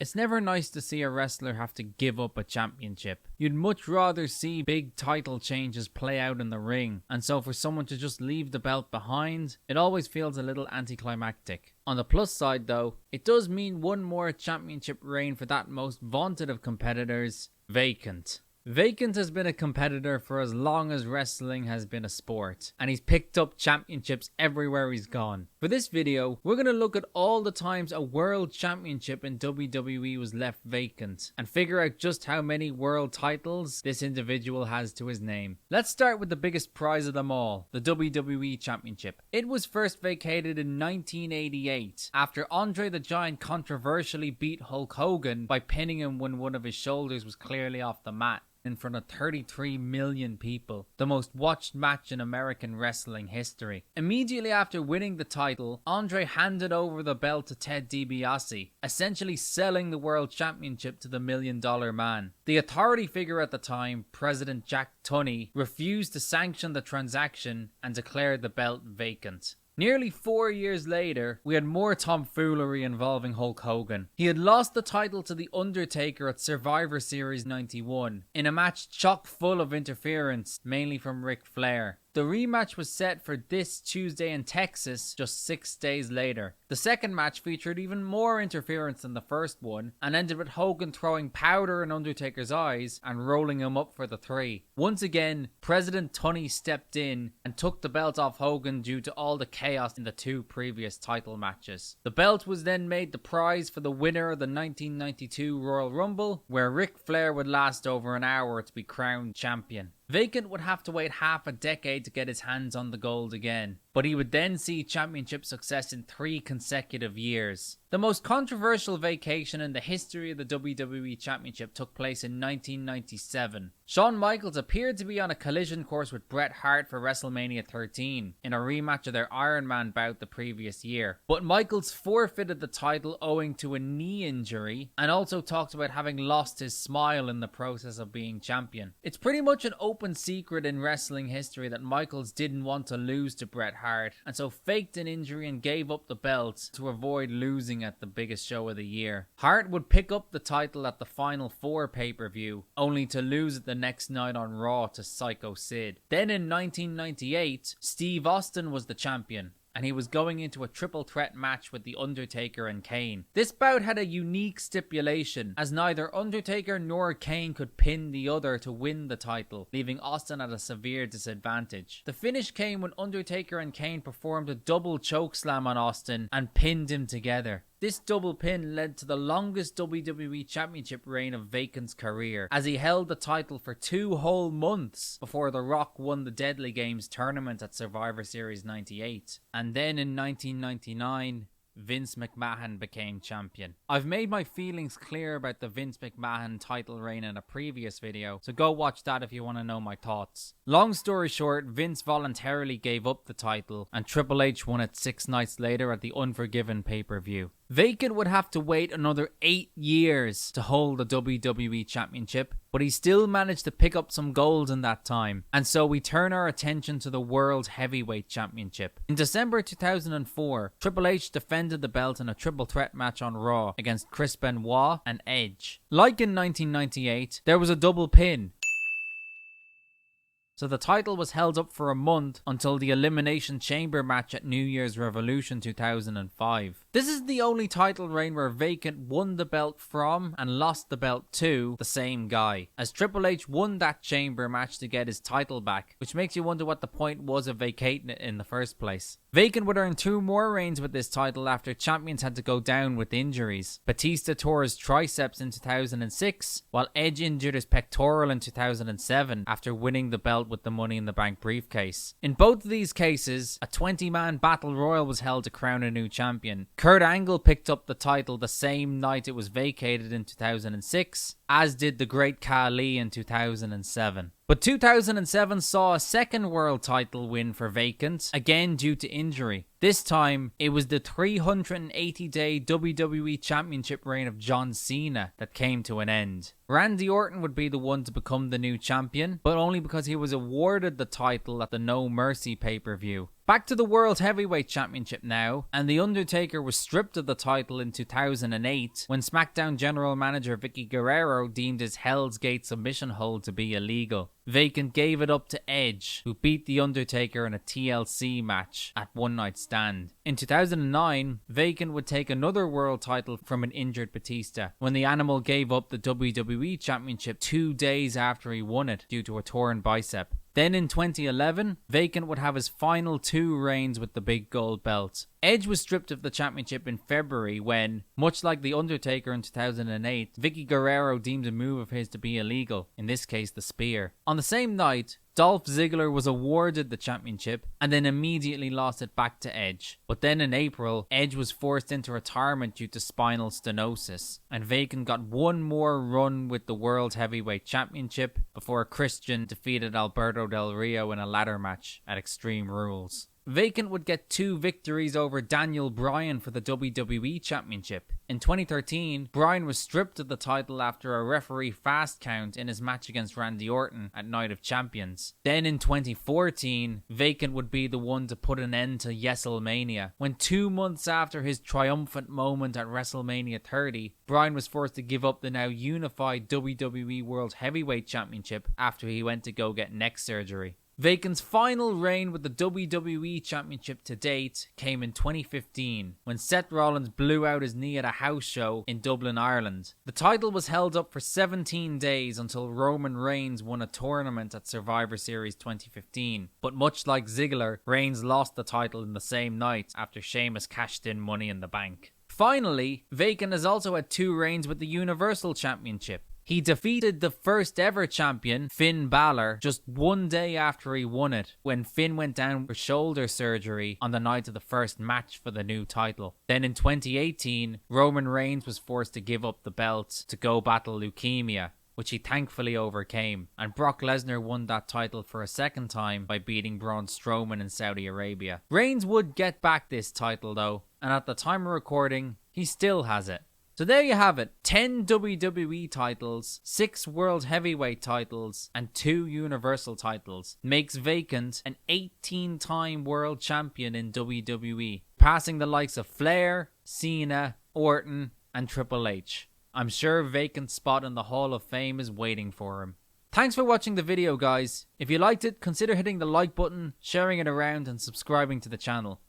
It's never nice to see a wrestler have to give up a championship. You'd much rather see big title changes play out in the ring, and so for someone to just leave the belt behind, it always feels a little anticlimactic. On the plus side though, it does mean one more championship reign for that most vaunted of competitors, Vacant. Vacant has been a competitor for as long as wrestling has been a sport, and he's picked up championships everywhere he's gone. For this video, we're going to look at all the times a world championship in WWE was left vacant, and figure out just how many world titles this individual has to his name. Let's start with the biggest prize of them all, the WWE Championship. It was first vacated in 1988, after Andre the Giant controversially beat Hulk Hogan by pinning him when one of his shoulders was clearly off the mat, in front of 33 million people, the most watched match in American wrestling history. Immediately after winning the title, Andre handed over the belt to Ted DiBiase, essentially selling the World Championship to the $1 Million Man. The authority figure at the time, President Jack Tunney, refused to sanction the transaction and declared the belt vacant. Nearly 4 years later, we had more tomfoolery involving Hulk Hogan. He had lost the title to The Undertaker at Survivor Series 91, in a match chock full of interference, mainly from Ric Flair. The rematch was set for this Tuesday in Texas, just 6 days later. The second match featured even more interference than the first one, and ended with Hogan throwing powder in Undertaker's eyes and rolling him up for the 3. Once again, President Tunney stepped in and took the belt off Hogan due to all the chaos in the 2 previous title matches. The belt was then made the prize for the winner of the 1992 Royal Rumble, where Ric Flair would last over an hour to be crowned champion. Vacant would have to wait half a decade to get his hands on the gold again, but he would then see championship success in 3 consecutive years. The most controversial vacation in the history of the WWE Championship took place in 1997. Shawn Michaels appeared to be on a collision course with Bret Hart for WrestleMania 13 in a rematch of their Iron Man bout the previous year, but Michaels forfeited the title owing to a knee injury, and also talked about having lost his smile in the process of being champion. It's pretty much an open secret in wrestling history that Michaels didn't want to lose to Bret Hart, and so faked an injury and gave up the belt to avoid losing at the biggest show of the year. Hart would pick up the title at the Final 4 pay-per-view, only to lose it the next night on Raw to Psycho Sid. Then in 1998, Steve Austin was the champion, and he was going into a triple threat match with The Undertaker and Kane. This bout had a unique stipulation, as neither Undertaker nor Kane could pin the other to win the title, leaving Austin at a severe disadvantage. The finish came when Undertaker and Kane performed a double chokeslam on Austin and pinned him together. This double pin led to the longest WWE Championship reign of Vacant's career, as he held the title for 2 whole months before The Rock won the Deadly Games tournament at Survivor Series 98. And then in 1999, Vince McMahon became champion. I've made my feelings clear about the Vince McMahon title reign in a previous video, so go watch that if you want to know my thoughts. Long story short, Vince voluntarily gave up the title, and Triple H won it 6 nights later at the Unforgiven pay-per-view. Vacant would have to wait another 8 years to hold the WWE Championship, but he still managed to pick up some gold in that time, and so we turn our attention to the World Heavyweight Championship. In December 2004, Triple H defended the belt in a triple threat match on Raw against Chris Benoit and Edge. Like in 1998, there was a double pin, so the title was held up for a month until the Elimination Chamber match at New Year's Revolution 2005. This is the only title reign where Vacant won the belt from and lost the belt to the same guy, as Triple H won that Chamber match to get his title back, which makes you wonder what the point was of vacating it in the first place. Vacant would earn 2 more reigns with this title after champions had to go down with injuries. Batista tore his triceps in 2006, while Edge injured his pectoral in 2007 after winning the belt with the Money in the Bank briefcase. In both of these cases, a 20-man battle royal was held to crown a new champion. Kurt Angle picked up the title the same night it was vacated in 2006, as did the Great Khali in 2007. But 2007 saw a second world title win for Vacant, again due to injury. This time, it was the 380-day WWE Championship reign of John Cena that came to an end. Randy Orton would be the one to become the new champion, but only because he was awarded the title at the No Mercy pay-per-view. Back to the World Heavyweight Championship now, and The Undertaker was stripped of the title in 2008 when SmackDown General Manager Vicky Guerrero deemed his Hell's Gate submission hold to be illegal. Vacant gave it up to Edge, who beat The Undertaker in a TLC match at One Night Stand. In 2009, Vacant would take another world title from an injured Batista when the Animal gave up the WWE Championship 2 days after he won it due to a torn bicep. Then in 2011, Vacant would have his final 2 reigns with the big gold belt. Edge was stripped of the championship in February when, much like The Undertaker in 2008, Vicky Guerrero deemed a move of his to be illegal, in this case the spear. On the same night, Dolph Ziggler was awarded the championship and then immediately lost it back to Edge. But then in April, Edge was forced into retirement due to spinal stenosis, and Vacant got one more run with the World Heavyweight Championship before Christian defeated Alberto Del Rio in a ladder match at Extreme Rules. Vacant would get 2 victories over Daniel Bryan for the WWE Championship. In 2013, Bryan was stripped of the title after a referee fast count in his match against Randy Orton at Night of Champions. Then in 2014, Vacant would be the one to put an end to WrestleMania, when 2 months after his triumphant moment at WrestleMania 30, Bryan was forced to give up the now unified WWE World Heavyweight Championship after he went to go get neck surgery. Vacant's final reign with the WWE Championship to date came in 2015 when Seth Rollins blew out his knee at a house show in Dublin, Ireland. The title was held up for 17 days until Roman Reigns won a tournament at Survivor Series 2015, but much like Ziggler, Reigns lost the title in the same night after Sheamus cashed in Money in the Bank. Finally, Vacant has also had 2 reigns with the Universal Championship. He defeated the first ever champion, Finn Balor, just 1 day after he won it, when Finn went down for shoulder surgery on the night of the first match for the new title. Then in 2018, Roman Reigns was forced to give up the belt to go battle leukemia, which he thankfully overcame, and Brock Lesnar won that title for a second time by beating Braun Strowman in Saudi Arabia. Reigns would get back this title though, and at the time of recording, he still has it. So there you have it, 10 WWE titles, 6 World Heavyweight titles, and 2 Universal titles. Makes Vacant an 18-time World Champion in WWE, passing the likes of Flair, Cena, Orton, and Triple H. I'm sure Vacant's spot in the Hall of Fame is waiting for him. Thanks for watching the video guys. If you liked it, consider hitting the like button, sharing it around, and subscribing to the channel.